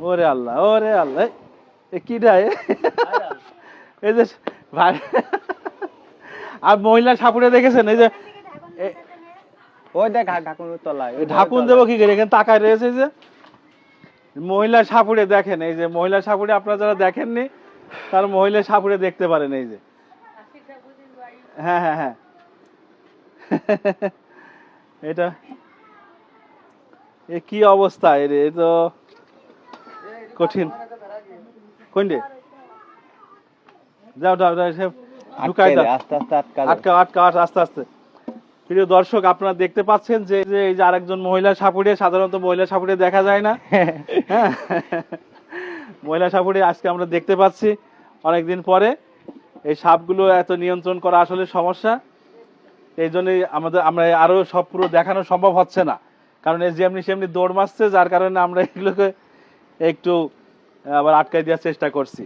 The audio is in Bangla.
ওরে আল্লাহ, ওরে আল্লাহ, এ কিটা এই যে ভাই, আর মহিলা সাপুড়ে দেখেছেন এই যে ওই দেখ ঢাকুনের তলায়, ঢাকুন দেবো কি করে, এখানে তাকায় রয়েছে যে মহিলা সাপুড়ে। দেখেন এই যে মহিলা সাপুড়ে, আপনারা যারা দেখেননি তার মহিলা সাপুড়ে দেখতে পারেন এই যে। হ্যাঁ হ্যাঁ হ্যাঁ এটা এ কি অবস্থা এর, এ তো কঠিন। কোনটে যাও যাও যাও, ঢুকাই দাও, আস্তে আস্তে আটকা আটকা আস্তে আস্তে। প্রিয় দর্শক, আপনারা দেখতে পাচ্ছেন যে এই যে আরেকজন মহিলা সাপুড়ে, সাধারণত মহিলা সাপুড়ে দেখা যায় না। হ্যাঁ, মহিলা সাপুড়ে আজকে আমরা দেখতে পাচ্ছি অনেকদিন পরে। এই সাপগুলো এত নিয়ন্ত্রণ করা আসলে সমস্যা, এই জন্যই আমরা আরো সব পুরো দেখানো সম্ভব হচ্ছে না, কারণ এই যেমনি সেমনি দৌড় মারছে, যার কারণে আমরা এগুলোকে একটু আবার আটকাই দেওয়ার চেষ্টা করছি।